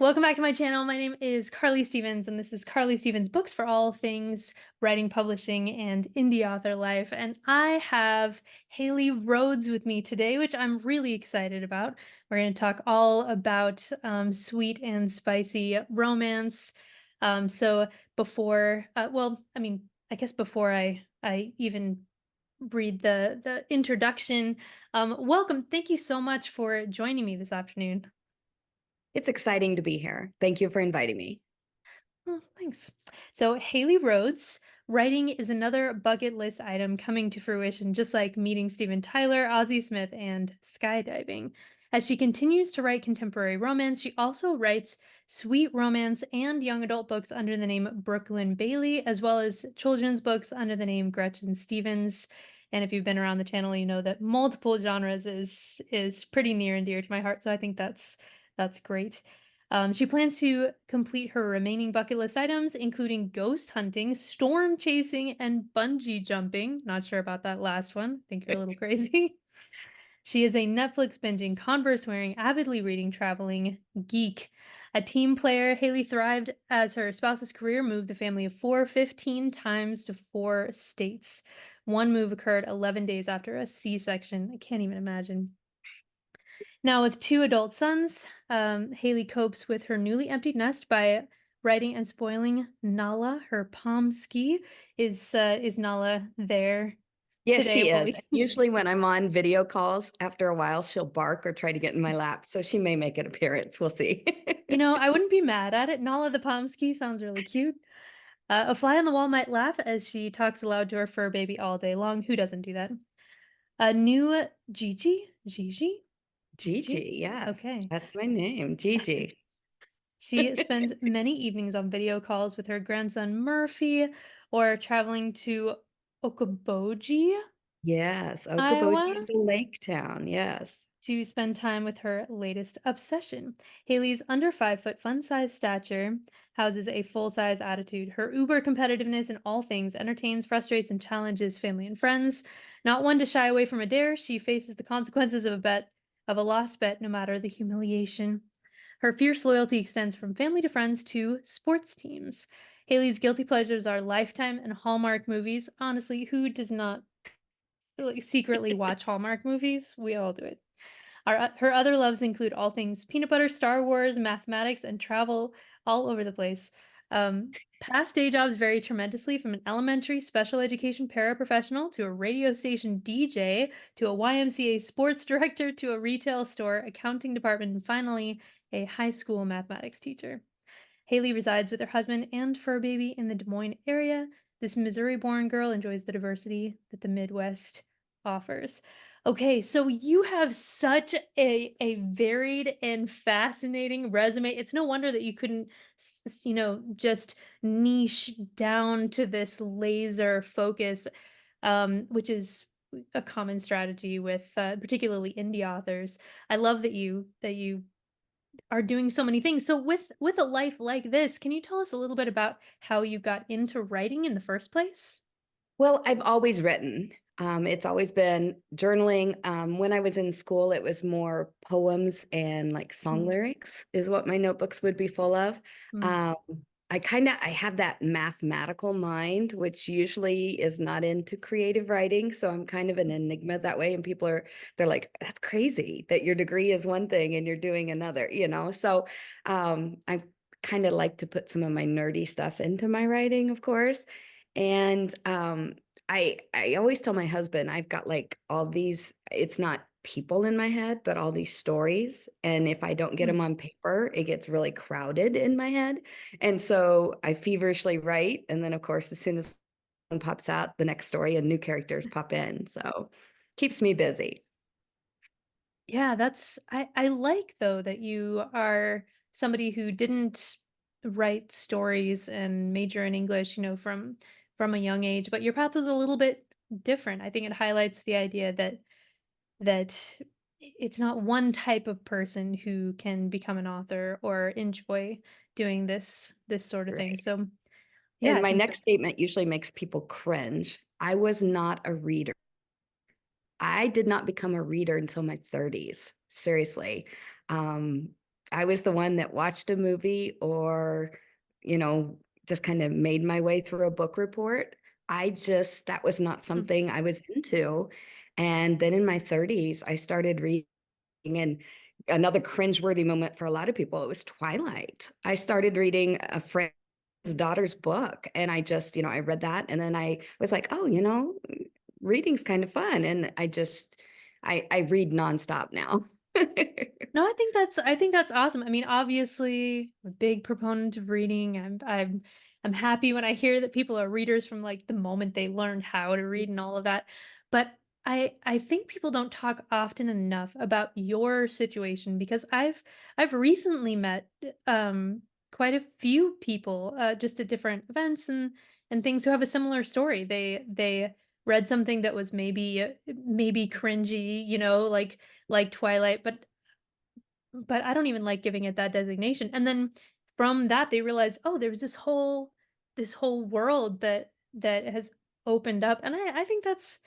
Welcome back to my channel. My name is Carly Stevens, and this is Carly Stevens Books for all things writing, publishing, and indie author life. And I have Haley Rhoades with me today, which I'm really excited about. We're going to talk all about sweet and spicy romance. So before, I guess before I even read the introduction, welcome. Thank you so much for joining me this afternoon. It's exciting to be here. Thank you for inviting me. Oh, thanks. So, Haley Rhoades, writing is another bucket list item coming to fruition, just like meeting Steven Tyler, Ozzie Smith, and skydiving. As she continues to write contemporary romance, she also writes sweet romance and young adult books under the name Brooklyn Bailey, as well as children's books under the name Gretchen Stevens. And if you've been around the channel, you know that multiple genres is pretty near and dear to my heart. So I think that's great. She plans to complete her remaining bucket list items, including ghost hunting, storm chasing, and bungee jumping. Not sure about that last one. Think you're a little crazy. She is a Netflix binging, Converse wearing, avidly reading, traveling geek. A team player, Haley thrived as her spouse's career moved the family of four 15 times to 4 states. One move occurred 11 days after a C section. I can't even imagine. Now, with two adult sons, Haley copes with her newly emptied nest by writing and spoiling Nala, her palm ski. Is Nala there Yes, today she while is. we Usually when I'm on video calls, after a while, she'll bark or try to get in my lap. So she may make an appearance. We'll see. I wouldn't be mad at it. Nala the Pomsky sounds really cute. A fly on the wall might laugh as she talks aloud to her fur baby all day long. Who doesn't do that? A new Gigi? Gigi? Gigi? Gigi, yes, Okay. that's my name, Gigi. She spends many evenings on video calls with her grandson Murphy or traveling to Okoboji, Yes, Okoboji Iowa is a lake town. Yes. to spend time with her latest obsession. Haley's under 5 foot fun size stature houses a full size attitude. Her uber competitiveness in all things entertains, frustrates, and challenges family and friends. Not one to shy away from a dare, she faces the consequences of a lost bet, no matter the humiliation. Her fierce loyalty extends from family to friends to sports teams. Haley's guilty pleasures are Lifetime and Hallmark movies. Honestly, who does not secretly watch Hallmark movies? We all do it. Her other loves include all things peanut butter, Star Wars, mathematics, and travel all over the place. Past day jobs vary tremendously from an elementary special education paraprofessional to a radio station DJ to a YMCA sports director to a retail store, accounting department, and finally, a high school mathematics teacher. Haley resides with her husband and fur baby in the Des Moines area. This Missouri born girl enjoys the diversity that the Midwest offers. Okay, so you have such a varied and fascinating resume. It's no wonder that you couldn't, just niche down to this laser focus, which is a common strategy with particularly indie authors. I love that you are doing so many things. So with a life like this, can you tell us a little bit about how you got into writing in the first place? Well, I've always written. It's always been journaling. When I was in school, it was more poems and like song Mm, lyrics is what my notebooks would be full of. mm, Um, I have that mathematical mind, which usually is not into creative writing. So I'm kind of an enigma that way. And they're like, that's crazy that your degree is one thing and you're doing another, you know? So I kind of like to put some of my nerdy stuff into my writing, of course. And I always tell my husband I've got like all these, it's not people in my head, but all these stories. And if I don't get mm. them on paper, it gets really crowded in my head. And so I feverishly write. And then of course, as soon as one pops out, the next story and new characters pop in. So keeps me busy. Yeah, I like though that you are somebody who didn't write stories and major in English, from a young age, but your path was a little bit different. I think it highlights the idea that it's not one type of person who can become an author or enjoy doing this sort of thing. Right. So, yeah, And I my think next statement usually makes people cringe. I was not a reader. I did not become a reader until my 30s. Seriously. Um, I was the one that watched a movie or, you know, just kind of made my way through a book report. That was not Mm. something I was into. And then in my 30s, I started reading, and another cringeworthy moment for a lot of people, it was Twilight. I started reading a friend's daughter's book, and I just, I read that, and then I was like, oh, reading's kind of fun. And I read nonstop now. No, I think that's awesome. I mean, obviously, I'm a big proponent of reading. I'm happy when I hear that people are readers from like the moment they learned how to read and all of that. But I think people don't talk often enough about your situation because I've recently met quite a few people just at different events and things who have a similar story. They read something that was maybe cringy, like Twilight, but I don't even like giving it that designation, and then from that, they realized, "Oh, there's this whole world that has opened up," and I think that's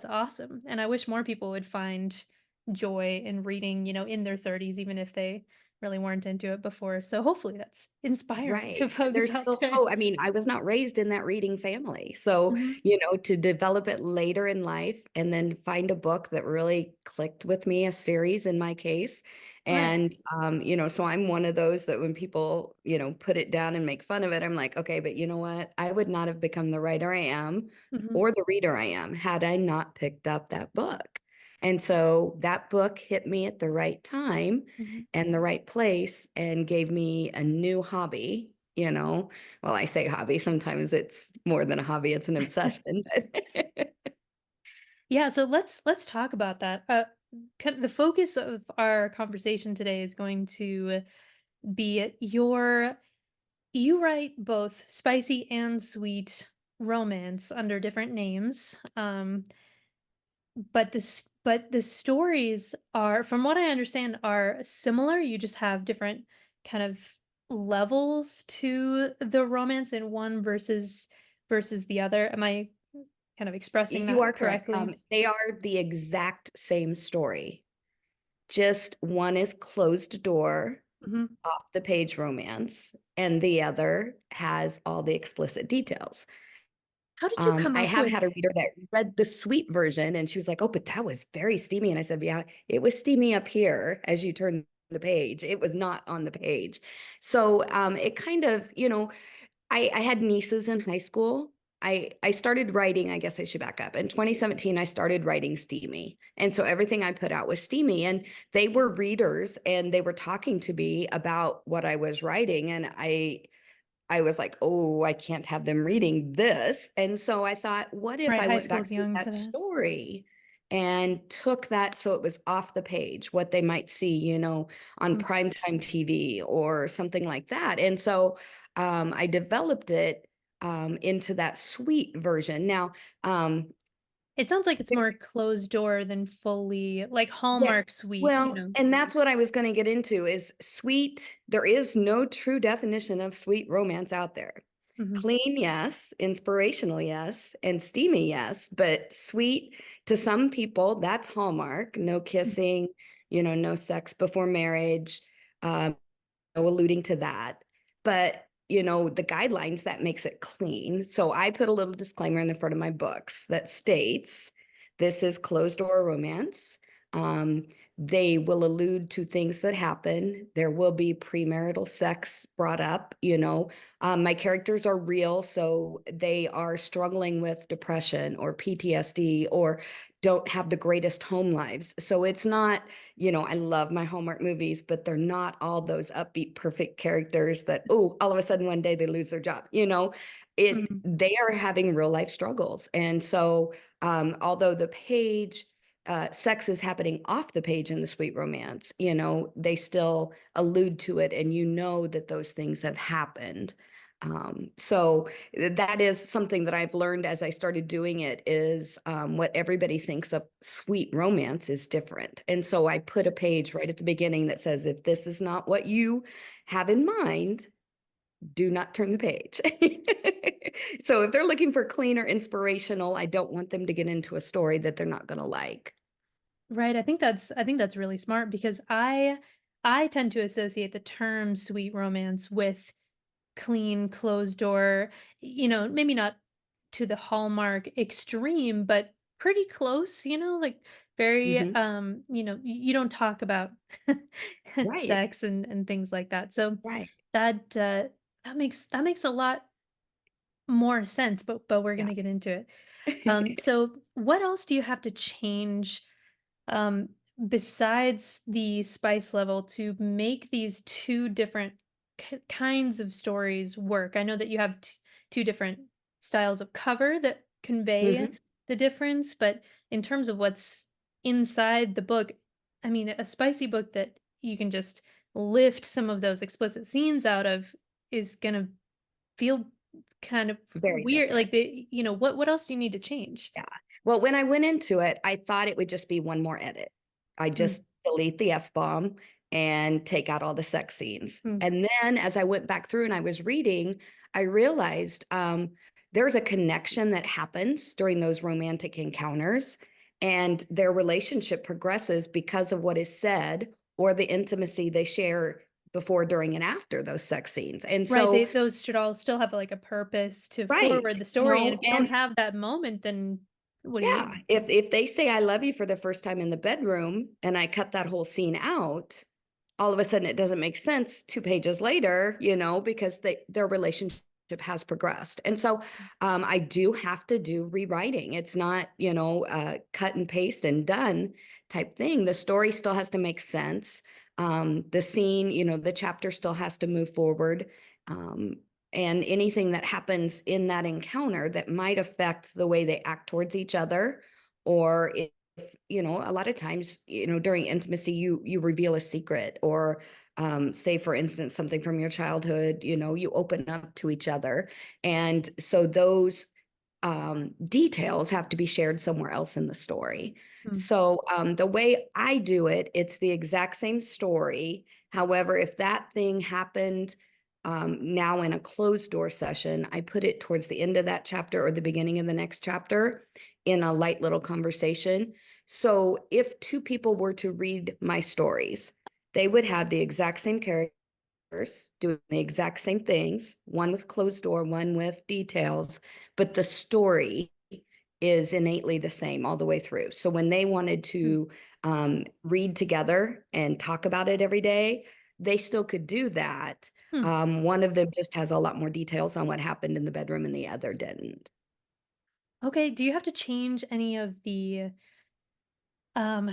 awesome, and I wish more people would find joy in reading, in their 30s, even if they really weren't into it before, so hopefully that's inspiring to Right. folks There's out still there. hope. I mean, I was not raised in that reading family. So, Mhm. to develop it later in life and then find a book that really clicked with me, a series in my case. Right. And, so I'm one of those that when people, put it down and make fun of it, I'm like, okay, but you know what? I would not have become the writer I am Mhm. or the reader I am had I not picked up that book. And so that book hit me at the right time Mhm. and the right place and gave me a new hobby, Well, I say hobby, sometimes it's more than a hobby, it's an obsession. But Yeah, so let's talk about that. The focus of our conversation today is going to be you write both spicy and sweet romance under different names. But the stories are, from what I understand, are similar. You just have different kind of levels to the romance in one versus the other. Am I kind of expressing you are that correct. correctly? They are the exact same story. Just one is closed door, Mhm. off the page romance, and the other has all the explicit details. How did you come I up have with had a reader that read the sweet version and she was like, oh, but that was very steamy. And I said, yeah, it was steamy up here as you turn the page. It was not on the page. So it kind of, I had nieces in high school. I started writing, I guess I should back up. In 2017, I started writing steamy. And so everything I put out was steamy. And they were readers and they were talking to me about what I was writing. And I was like, oh, I can't have them reading this. And so I thought, what if right, I high went school's back to young for that that. story and took that so it was off the page, what they might see, on Mm. primetime TV or something like that. And so I developed it into that sweet version. Now, It sounds like it's more closed door than fully like yeah. Hallmark sweet, Well, and that's what I was going to get into is sweet. There is no true definition of sweet romance out there. Mhm. Clean, yes. Inspirational, yes. And steamy, yes. But sweet to some people, that's Hallmark. No Mhm. kissing, no sex before marriage. Um, no alluding to that. But, the guidelines that makes it clean. So I put a little disclaimer in the front of my books that states this is closed door romance. Um, they will allude to things that happen. There will be premarital sex brought up. My characters are real, so they are struggling with depression or PTSD or don't have the greatest home lives. So it's not, I love my Hallmark movies, but they're not all those upbeat, perfect characters that, oh, all of a sudden one day they lose their job. Mhm. They are having real life struggles. And so, although the page, sex is happening off the page in the sweet romance, they still allude to it, and that those things have happened. So that is something that I've learned as I started doing it is what everybody thinks of sweet romance is different. And so I put a page right at the beginning that says, if this is not what you have in mind, do not turn the page. So if they're looking for clean or inspirational, I don't want them to get into a story that they're not going to like. Right, I think that's really smart because I tend to associate the term sweet romance with clean, closed door, maybe not to the Hallmark extreme, but pretty close, like very, Mhm. you don't talk about Right, sex and things like that. So right. that that makes a lot more sense, but we're Yeah. gonna get into it. So what else do you have to change um, besides the spice level to make these two different kinds of stories work? I know that you have two different styles of cover that convey Mhm. the difference, but in terms of what's inside the book, I mean, a spicy book that you can just lift some of those explicit scenes out of is gonna feel kind of Very weird. different. Like what else do you need to change? Yeah. Well, when I went into it, I thought it would just be one more edit. I Mm, just delete the F-bomb and take out all the sex scenes. mm. And then as I went back through and I was reading, I realized there's a connection that happens during those romantic encounters, and their relationship progresses because of what is said or the intimacy they share before, during, and after those sex scenes. And Right, so, those should all still have, like, a purpose to right, forward the story, and if you don't and have that moment, then what do yeah, you if they say I love you for the first time in the bedroom and I cut that whole scene out, all of a sudden it doesn't make sense 2 pages later, because their relationship has progressed. And so I do have to do rewriting. It's not, cut and paste and done type thing. The story still has to make sense. The scene, the chapter still has to move forward. Um, and anything that happens in that encounter that might affect the way they act towards each other, or if, a lot of times, during intimacy, you reveal a secret, or say for instance something from your childhood, you open up to each other, and so those details have to be shared somewhere else in the story. mm, So the way I do it, it's the exact same story. However, if that thing happened now in a closed door session, I put it towards the end of that chapter or the beginning of the next chapter in a light little conversation. So if two people were to read my stories, they would have the exact same character doing the exact same things, one with closed door, one with details, but the story is innately the same all the way through. So when they wanted mm, to read together and talk about it every day, they still could do that. hmm. One of them just has a lot more details on what happened in the bedroom and the other didn't. Okay, do you have to change any of um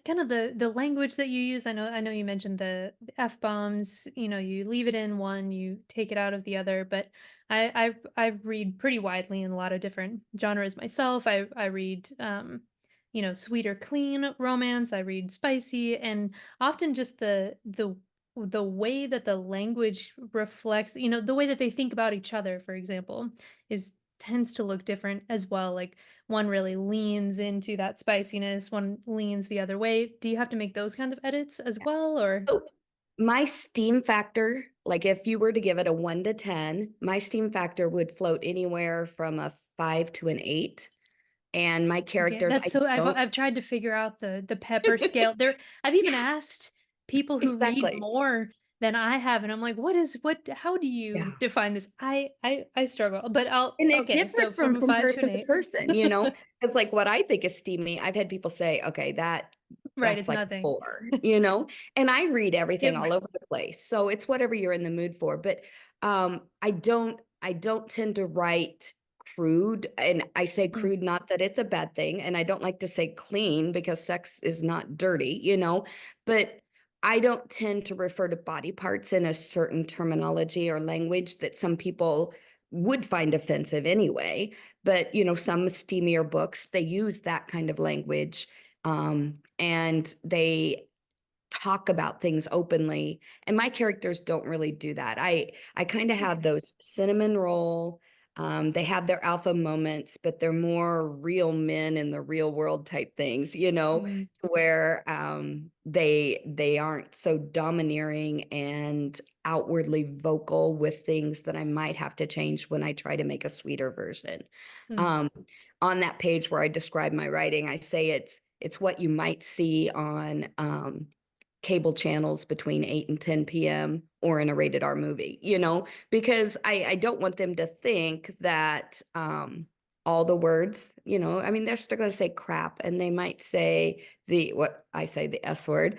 kind of the language that you use? I know you mentioned the F-bombs, you leave it in one, you take it out of the other, but I read pretty widely in a lot of different genres myself. I read sweet or clean romance, I read spicy, and often just the way that the language reflects, the way that they think about each other, for example, is tends to look different as well. Like one really leans into that spiciness, one leans the other way. Do you have to make those kind of edits as well, or So my steam factor, like if you were to give it a 1 to 10, my steam factor would float anywhere from a 5 to an 8. And my okay, characters, that's I so I've don't I've tried to figure out the pepper scale. There I've even Yeah, asked people who read exactly. more than I have, and I'm like, what how do you Yeah. define this? I struggle, but I'll And it okay, so differs from from a 5 to an person to 8. person, because like what I think is steamy, I've had people say, okay, Right, that's it's like a nothing. 4. And I read everything Yep. all over the place. So it's whatever you're in the mood for. But I don't tend to write crude. And I say Mm, crude, not that it's a bad thing. And I don't like to say clean because sex is not dirty, but I don't tend to refer to body parts in a certain terminology or language that some people would find offensive anyway. But, some steamier books, they use that kind of language, and they talk about things openly, and my characters don't really do that. I kind of have okay. those cinnamon roll, they have their alpha moments, but they're more real men in the real world type things, Mm, where they aren't so domineering and outwardly vocal with things that I might have to change when I try to make a sweeter version. mm, um, on that page where I describe my writing, I say it's what you might see on cable channels between 8 and 10 p.m. or in a rated R movie, because I don't want them to think that all the words, I mean, they're still going to say crap and they might say what I say, the S word.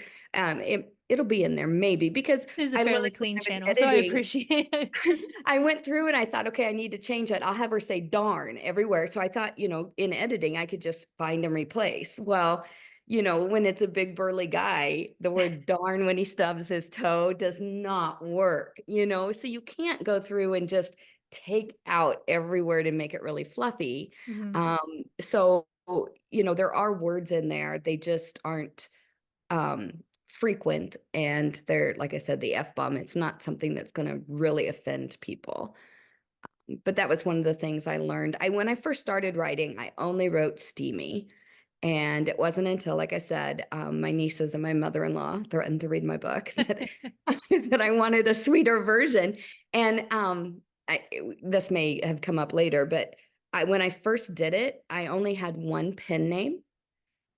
It'll be in there maybe because This is a I learned fairly when clean I was channel, so I editing. appreciate it. I went through and I thought, okay, I need to change it. I'll have her say darn everywhere. So I thought, in editing, I could just find and replace. Well, when it's a big burly guy, the word darn when he stubs his toe does not work, so you can't go through and just take out every word and make it really fluffy. Mhm. So, there are words in there. They just aren't frequent, and they're, like I said, the F-bomb, it's not something that's going to really offend people. But that was one of the things I learned. When I first started writing, I only wrote steamy. And it wasn't until, like I said, my nieces and my mother-in-law threatened to read my book that that I wanted a sweeter version. And this may have come up later, but when I first did it, I only had one pen name.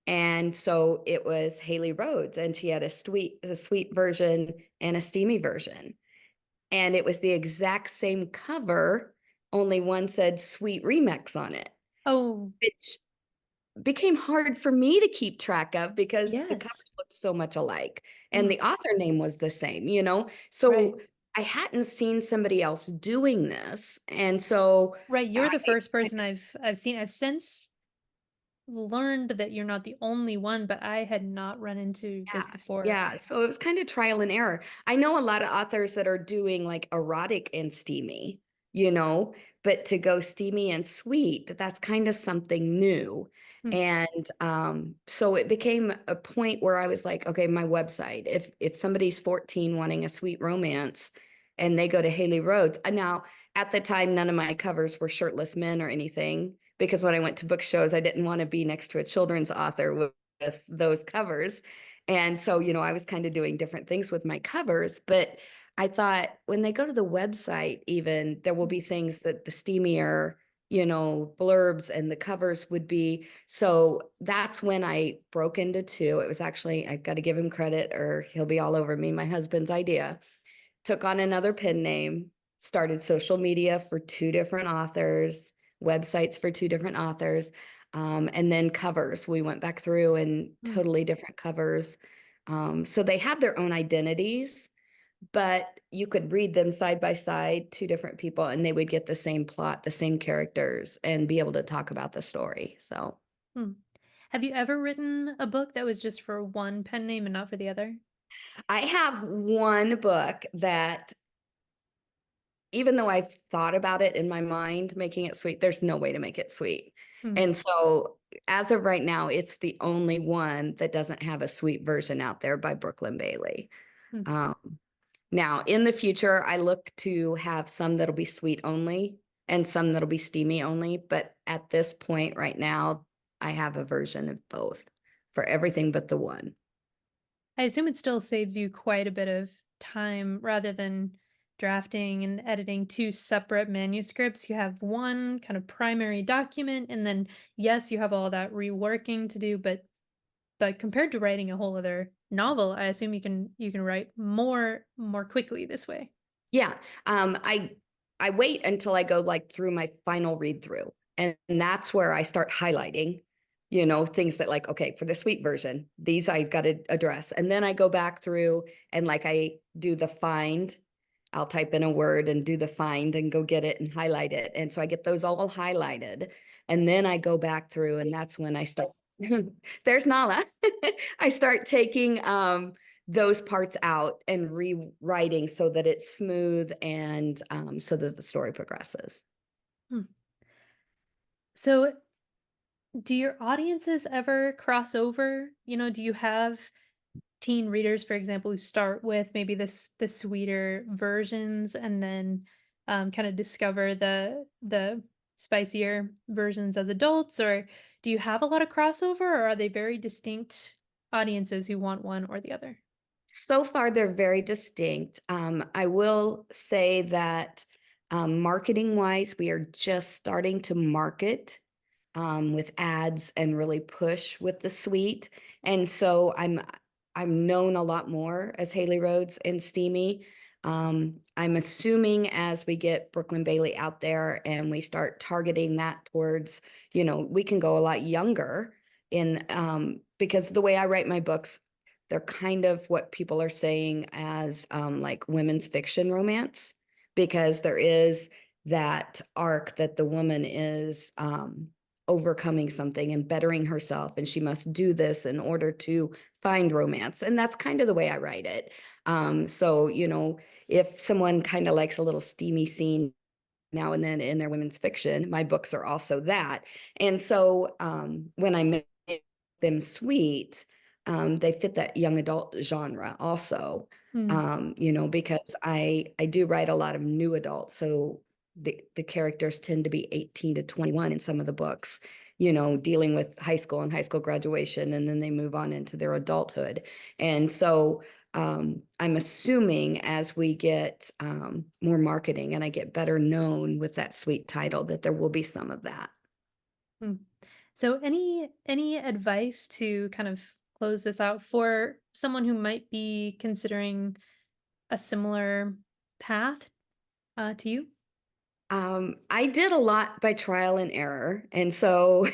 And so it was Haley Rhoades, and she had a sweet version and a steamy version. And it was the exact same cover, only one said sweet remix on it, Oh, which became hard for me to keep track of because the yes. covers looked so much alike and Mm, the author name was the same. right. So I hadn't seen somebody else doing this. And so Right, you're I the first person I've seen. I've since learned that you're not the only one, but I had not run into this Yeah, before. yeah. So it was kind of trial and error. I know a lot of authors that are doing like erotic and steamy, you know, but to go steamy and sweet, that's kind of something new. Mm, And so it became a point where I was like, okay, my website, if somebody's 14 wanting a sweet romance and they go to Haley Rhoades, now at the time, none of my covers were shirtless men or anything, because when I went to book shows, I didn't want to be next to a children's author with those covers. And so, I was kind of doing different things with my covers, but I thought when they go to the website, even there will mm, be things that the steamier, blurbs and the covers would be. So that's when I broke into two. It was actually, I've got to give him credit or he'll be all over me, my husband's idea. Took on another pen name, started social media for two different authors, websites for two different authors, and then covers. We went back through and mm. totally different covers. So they have their own identities, but you could read them side by side, two different people, and they would get the same plot, the same characters, and be able to talk about the story. So Hmm. Have you ever written a book that was just for one pen name and not for the other? I have one book that, even though I've thought about it in my mind, making it sweet, there's no way to make it sweet. Hmm, And so as of right now, it's the only one that doesn't have a sweet version out there by Brooklyn Bailey. hmm, Um, Now, in the future, I look to have some that'll be sweet only and some that'll be steamy only. But at this point right now, I have a version of both for everything but the one. I assume it still saves you quite a bit of time rather than drafting and editing two separate manuscripts. You have one kind of primary document, and then yes, you have all that reworking to do, but compared to writing a whole other novel, I assume you can write more quickly this way. Yeah. I wait until I go like through my final read through. And that's where I start highlighting, things that like, okay, for the sweet version, these I've got to address. And then I go back through and like I do the find. I'll type in a word and do the find and go get it and highlight it. And so I get those all highlighted. And then I go back through and that's when I start. There's Nala. I start taking those parts out and rewriting so that it's smooth and so that the story progresses. Hmm. So, do your audiences ever cross over? Do you have teen readers, for example, who start with maybe the sweeter versions and then kind of discover the spicier versions as adults, or do you have a lot of crossover, or are they very distinct audiences who want one or the other? So far, they're very distinct. I will say that marketing wise, we are just starting to market with ads and really push with the suite. And so I'm known a lot more as Haley Rhoades and Steamy. I'm assuming as we get Brooklyn Bailey out there and we start targeting that towards, we can go a lot younger in because the way I write my books, they're kind of what people are saying as like women's fiction romance, because there is that arc that the woman is overcoming something and bettering herself, and she must do this in order to find romance. And that's kind of the way I write it. So, if someone kind of likes a little steamy scene now and then in their women's fiction, my books are also that. And so when I make them sweet, they fit that young adult genre also. Mm, Because I do write a lot of new adults, so the characters tend to be 18 to 21 in some of the books, dealing with high school and high school graduation, and then they move on into their adulthood. And so I'm assuming as we get more marketing and I get better known with that sweet title, that there will be some of that. mm. So any advice to kind of close this out for someone who might be considering a similar path to you? I did a lot by trial and error. And so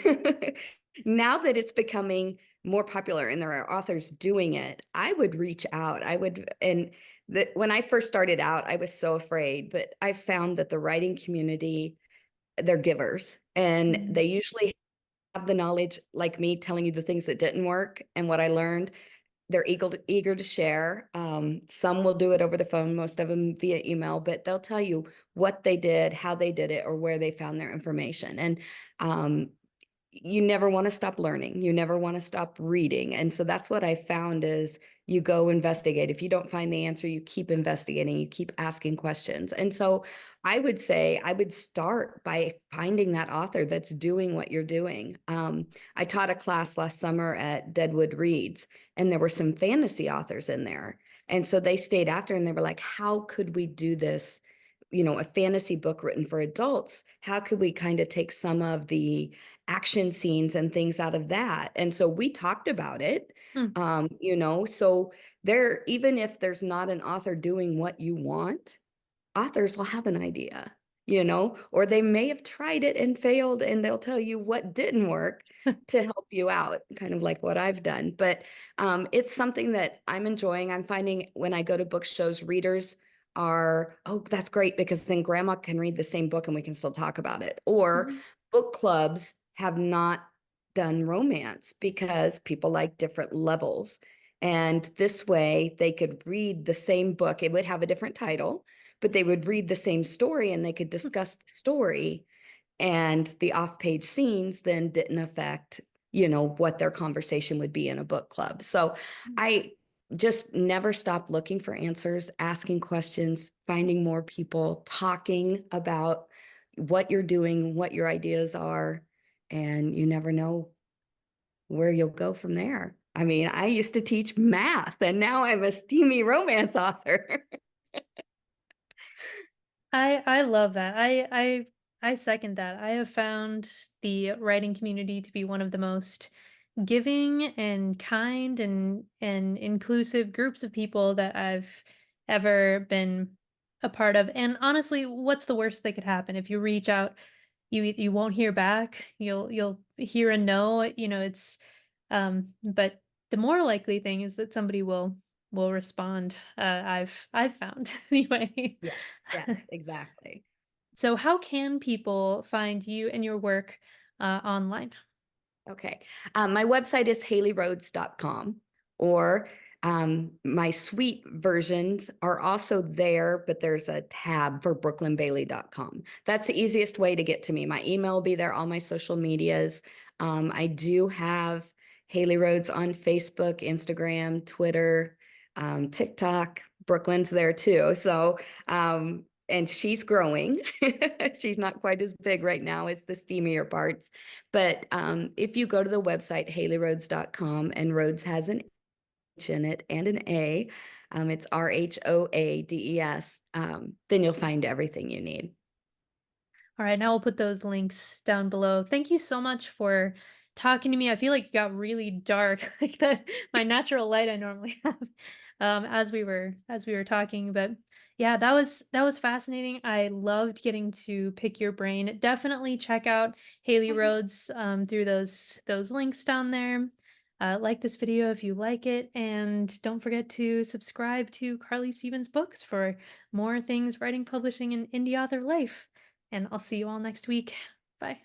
now that it's becoming more popular and there are authors doing it, I would reach out. When I first started out, I was so afraid, but I found that the writing community, they're givers, and Mhm. they usually have the knowledge, like me telling you the things that didn't work and what I learned. They're eager to share. Some will do it over the phone, most of them via email, but they'll tell you what they did, how they did it, or where they found their information. And um, you never want to stop learning. You never want to stop reading. And so that's what I found is you go investigate. If you don't find the answer, you keep investigating, you keep asking questions. And so I would say I would start by finding that author that's doing what you're doing. I taught a class last summer at Deadwood Reads, and there were some fantasy authors in there. And so they stayed after and they were like, how could we do this? A fantasy book written for adults. How could we kind of take some of the action scenes and things out of that? And so we talked about it. Mm. So there, even if there's not an author doing what you want, authors will have an idea, or they may have tried it and failed, and they'll tell you what didn't work to help you out, kind of like what I've done. But it's something that I'm enjoying. I'm finding when I go to book shows, readers are, oh, that's great, because then grandma can read the same book and we can still talk about it. Or Mhm. book clubs have not done romance because people like different levels. And this way they could read the same book. It would have a different title, but they would read the same story and they could discuss the story, and the off-page scenes then didn't affect, what their conversation would be in a book club. So I just never stop looking for answers, asking questions, finding more people, talking about what you're doing, what your ideas are, and you never know where you'll go from there. I mean, I used to teach math and now I'm a steamy romance author. I love that. I second that. I have found the writing community to be one of the most giving and kind and inclusive groups of people that I've ever been a part of. And honestly, what's the worst that could happen? If you reach out, you won't hear back. You'll hear a no, it's but the more likely thing is that somebody will respond. I've found anyway. Yes, yes, exactly. So how can people find you and your work online? Okay. My website is haleyroads.com, or my suite versions are also there, but there's a tab for brooklynbailey.com. That's the easiest way to get to me. My email will be there, all my social medias. I do have Haley Rhoades on Facebook, Instagram, Twitter, TikTok. Brooklyn's there too. So, and she's growing. She's not quite as big right now as the steamier parts. But if you go to the website, haleyroads.com, and Rhoades has an H in it and an A, it's RHOADES, then you'll find everything you need. All right, now we'll put those links down below. Thank you so much for talking to me. I feel like it got really dark, like my natural light I normally have, as we were talking. But yeah, that was fascinating. I loved getting to pick your brain. Definitely check out Haley Mhm. Rhoades through those links down there. Like this video if you like it, and don't forget to subscribe to Carly Stevens Books for more things writing, publishing, and indie author life. And I'll see you all next week. Bye.